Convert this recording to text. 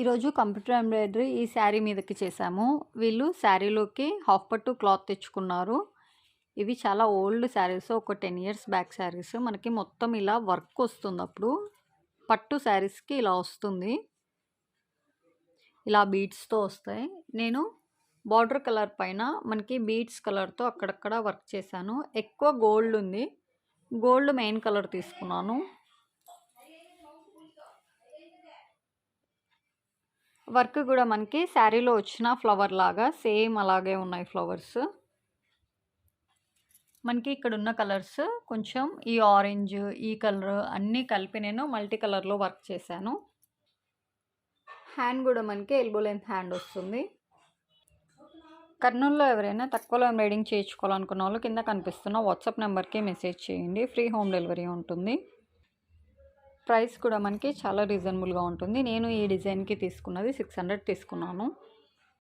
ఈరోజు computer embroidery ఈ శారీ మీదకి చేసాము. వీళ్ళు శారీలోకి హాఫ్ పట్టు క్లాత్ తెచ్చుకున్నారు. ఇవి చాలా ఓల్డ్ శారీస్, ఒక 10 ఇయర్స్ బ్యాక్ శారీస్. మనకి మొత్తం ఇలా వర్క్ వస్తుంది. అప్పుడు పట్టు శారీస్కి ఇలా వస్తుంది, ఇలా బీడ్స్తో వస్తాయి. నేను బార్డర్ కలర్ పైన మనకి బీడ్స్ కలర్తో అక్కడక్కడ వర్క్ చేశాను. ఎక్కువ గోల్డ్ ఉంది, గోల్డ్ మెయిన్ కలర్ తీసుకున్నాను. వర్క్ కూడా మనకి శారీలో వచ్చిన ఫ్లవర్ లాగా సేమ్ అలాగే ఉన్నాయి ఫ్లవర్స్. మనకి ఇక్కడ ఉన్న కలర్స్ కొంచెం ఈ ఆరెంజ్, ఈ కలర్ అన్నీ కలిపి నేను మల్టీ కలర్లో వర్క్ చేశాను. హ్యాండ్ కూడా మనకి ఎల్బో లెంత్ హ్యాండ్ వస్తుంది. కర్నూలులో ఎవరైనా తక్కువలో ఎంబ్రాయిడింగ్ చేయించుకోవాలనుకున్న వాళ్ళు కింద కనిపిస్తున్న వాట్సాప్ నెంబర్కి మెసేజ్ చేయండి. ఫ్రీ హోమ్ డెలివరీ ఉంటుంది. ప్రైస్ కూడా మనకి చాలా రీజనబుల్గా ఉంటుంది. నేను ఈ డిజైన్కి తీసుకున్నది 600 తీసుకున్నాను.